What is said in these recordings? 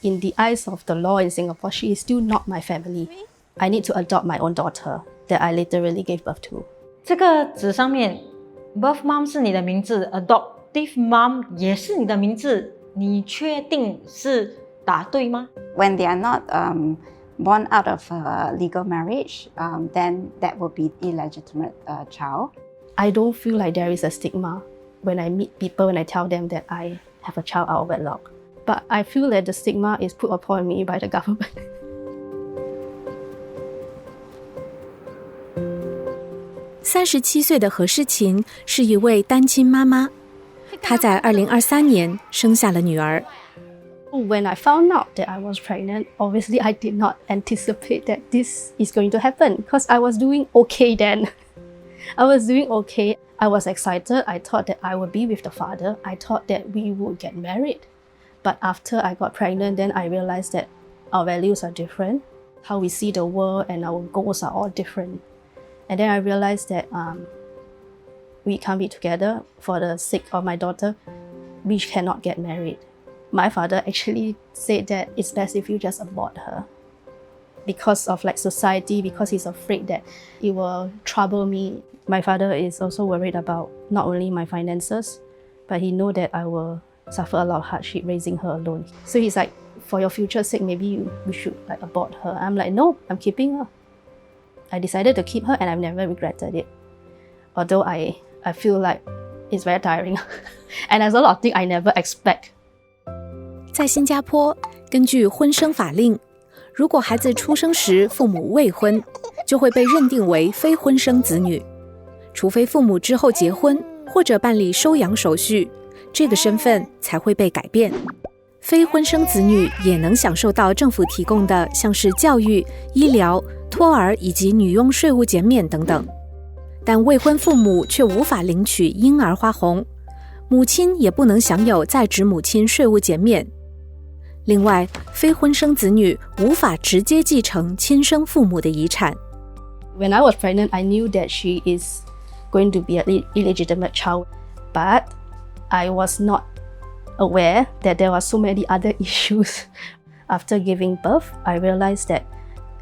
In the eyes of the law in Singapore, she is still not my family. I need to adopt my own daughter that I literally gave birth to. 这个纸上面 birth mom 是你的名字 adoptive mom 也是你的名字，你确定是打对吗？ When they are not born out of legal marriage, then that will be illegitimate child. I don't feel like there is a stigma when I meet people, when I tell them that I have a child out of wedlock. But I feel that the stigma is put upon me by the government. 37岁的何诗琴是一位单亲妈妈，她在2023年生下了女儿。When I found out that I was pregnant, obviously I did not anticipate that this is going to happen because I was doing okay then. I was doing okay. I was excited. I thought that I would be with the father. I thought that we would get married. But after I got pregnant, then I realized that our values are different. How we see the world and our goals are all different. And then I realized that we can't be together for the sake of my daughter. We cannot get married. My father actually said that it's best if you just abort her. Because of like society, because he's afraid that it will trouble me. My father is also worried about not only my finances, but he know that I will suffer a lot of hardship raising her alone. So he's like, for your future's sake, maybe we should like abort her. I'm like, no, I'm keeping her. I decided to keep her and I've never regretted it. Although I feel like it's very tiring. And there's a lot of things I never expect. 在新加坡，根据婚生法令，如果孩子出生时父母未婚，就会被认定为非婚生子女，除非父母之后结婚或者办理收养手续，这个身份才会被改变。非婚生子女也能享受到政府提供的像是教育、医疗、托儿以及女佣税务减免等等，但未婚父母却无法领取婴儿花红，母亲也不能享有在职母亲税务减免。另外，非婚生子女无法直接继承亲生父母的遗产。When I was pregnant, I knew that she is going to be an illegitimate child, but I was not aware that there were so many other issues. After giving birth, I realized that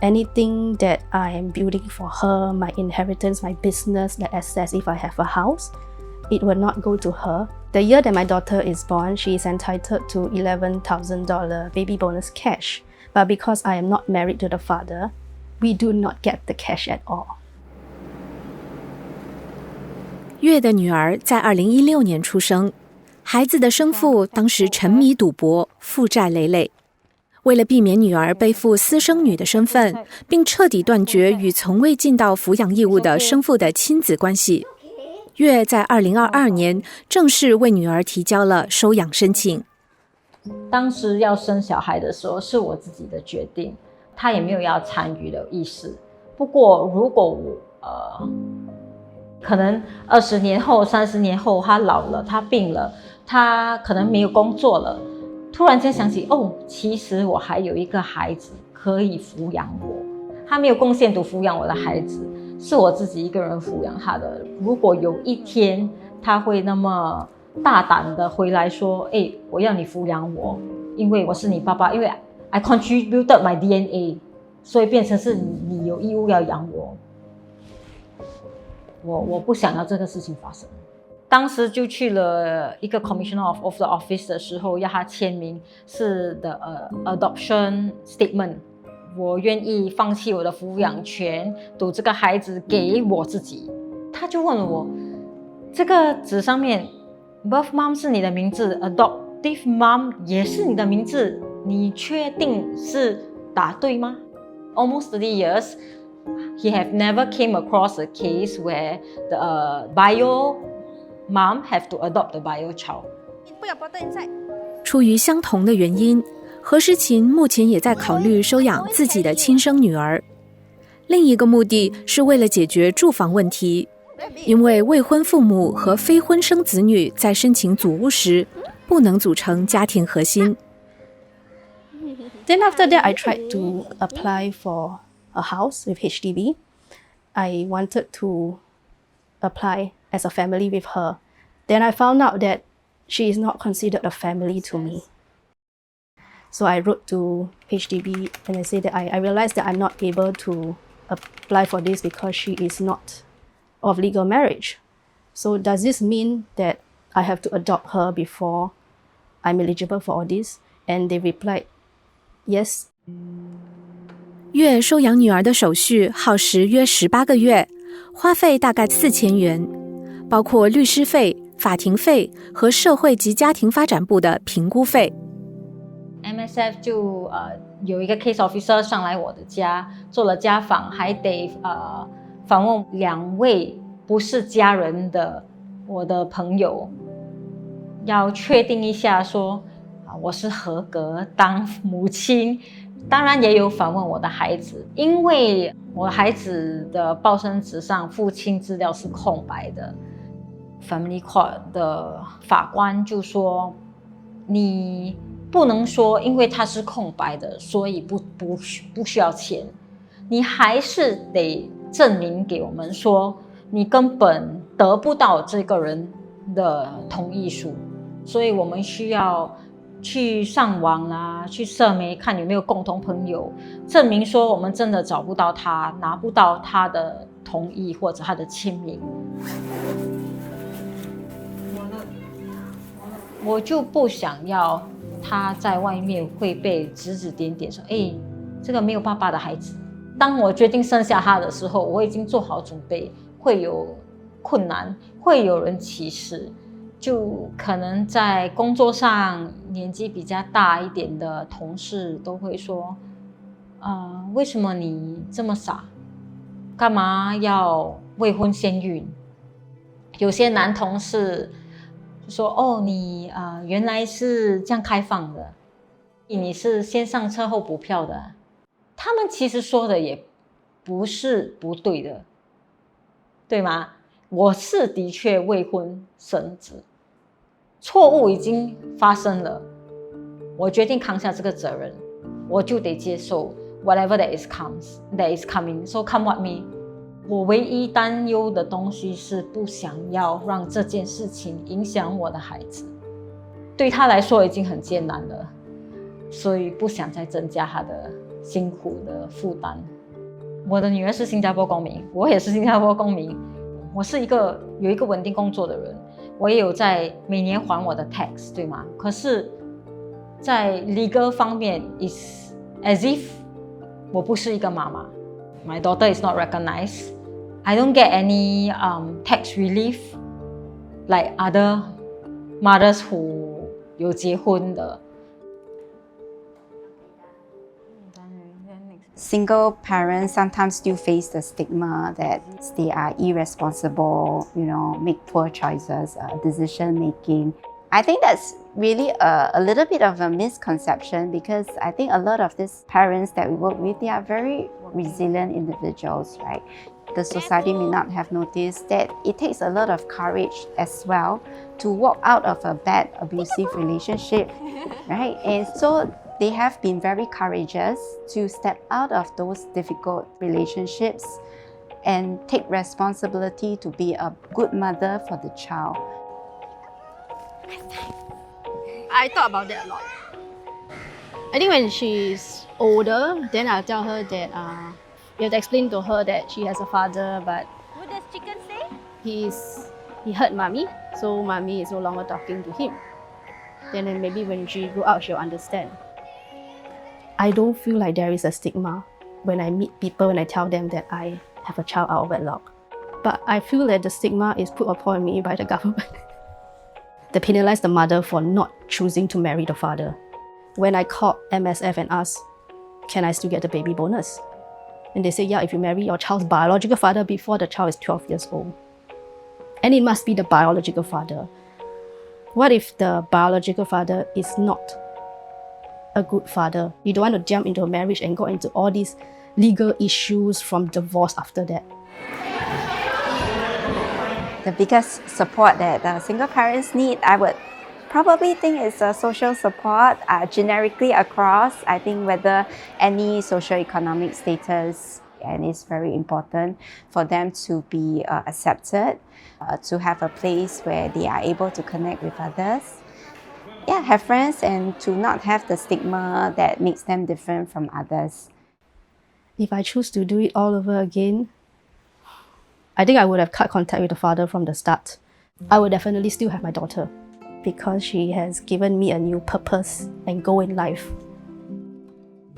anything that I am building for her, my inheritance, my business, the assets, if I have a house, it will not go to her. The year that my daughter is born, she is entitled to $11,000 baby bonus cash. But because I am not married to the father, we do not get the cash at all. 月的女儿在2016年出生，孩子的生父当时沉迷赌博，负债累累。为了避免女儿背负私生女的身份，并彻底断绝与从未尽到抚养义务的生父的亲子关系，月在2022年正式为女儿提交了收养申请。当时要生小孩的时候是我自己的决定，他也没有要参与的意思。不过如果我可能20年后、30年后，他老了，他病了，他可能没有工作了，突然间想起，哦，其实我还有一个孩子可以抚养我，他没有贡献度抚养我的孩子，是我自己一个人抚养他的。如果有一天他会那么大胆的回来说，我要你抚养我，因为我是你爸爸，因为 I contributed my DNA， 所以变成是你有义务要养我。我不想要这个事情发生。当时就去了一个 Commissioner of the Office 的时候，要他签名是的adoption statement， 我愿意放弃我的抚养权，赌这个孩子给我自己。他就问了我，这个纸上面 birth mom 是你的名字， adoptive mom 也是你的名字，你确定是打对吗？ Almost 30 years he have never came across a case where the bio mom have to adopt the bio child. 出于相同的原因，何诗琴目前也在考虑收养自己的亲生女儿。另一个目的是为了解决住房问题，因为未婚父母和非婚生子女在申请祖屋时不能组成家庭核心。Then after that, I tried to apply for a house with HDB. I wanted to apply as a family with her. Then I found out that she is not considered a family to me. So I wrote to HDB and I said that I realized that I'm not able to apply for this because she is not of legal marriage. So does this mean that I have to adopt her before I'm eligible for all this? And they replied, yes. 月收养女儿的手续耗时约18个月，花费大概4000元，包括律师费、法庭费和社会及家庭发展部的评估费。MSF 就有一个 case officer 上来我的家做了家访，还得访问2位不是家人的我的朋友，要确定一下说我是合格当母亲。当然也有访问我的孩子，因为我孩子的报生纸上父亲资料是空白的。Family Court 的法官就说，你不能说因为它是空白的，所以不需要钱，你还是得证明给我们说，你根本得不到这个人的同意书，所以我们需要去上网啦，去社媒看有没有共同朋友，证明说我们真的找不到他，拿不到他的同意或者他的签名。我就不想要他在外面会被指指点点说，这个没有爸爸的孩子。当我决定生下他的时候，我已经做好准备，会有困难，会有人歧视，就可能在工作上年纪比较大一点的同事都会说，为什么你这么傻？干嘛要未婚先孕？有些男同事就说，你原来是这样开放的，你是先上车后补票的。他们其实说的也不是不对的，对吗？我是的确未婚生子，错误已经发生了，我决定扛下这个责任，我就得接受 whatever that is coming, so come what may。 我唯一担忧的东西是不想要让这件事情影响我的孩子，对他来说已经很艰难了，所以不想再增加他的辛苦的负担。我的女儿是新加坡公民，我也是新加坡公民，我是有一个稳定工作的人，我也有在每年还我的 tax， 对吗？可是在 legal 方面 is as if 我不是一个妈妈， my daughter is not recognized, I don't get any tax relief like other mothers who 有结婚的。Single parents sometimes do face the stigma that they are irresponsible, make poor choices, decision making. I think that's really a little bit of a misconception because I think a lot of these parents that we work with, they are very resilient individuals, right? The society may not have noticed that it takes a lot of courage as well to walk out of a bad, abusive relationship, right? And so they have been very courageous to step out of those difficult relationships and take responsibility to be a good mother for the child. I thought about that a lot. I think when she's older, then I'll tell her that you have to explain to her that she has a father, but What does chicken say? he hurt mommy, so mommy is no longer talking to him. Then maybe when she grow up, she'll understand. I don't feel like there is a stigma when I meet people, when I tell them that I have a child out of wedlock. But I feel that the stigma is put upon me by the government. They penalize the mother for not choosing to marry the father. When I called MSF and asked, can I still get the baby bonus? And they say, yeah, if you marry your child's biological father before the child is 12 years old. And it must be the biological father. What if the biological father is not a good father? You don't want to jump into a marriage and go into all these legal issues from divorce after that. The biggest support that single parents need, I would probably think is social support generically across. I think whether any socioeconomic status, and it's very important for them to be accepted, to have a place where they are able to connect with others. yeah, have friends and to not have the stigma that makes them different from others. If I choose to do it all over again, I think I would have cut contact with the father from the start. I would definitely still have my daughter because she has given me a new purpose and goal in life.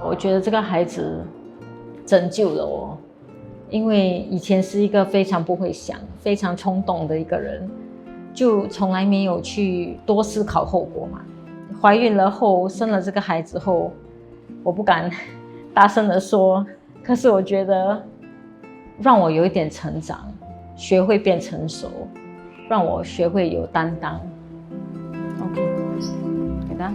我觉得这个孩子拯救了我，因为以前是一个非常不会想、非常冲动的一个人，就从来没有去多思考后果嘛。怀孕了后，生了这个孩子后，我不敢大声的说，可是我觉得让我有一点成长，学会变成熟，让我学会有担当。OK， 给他。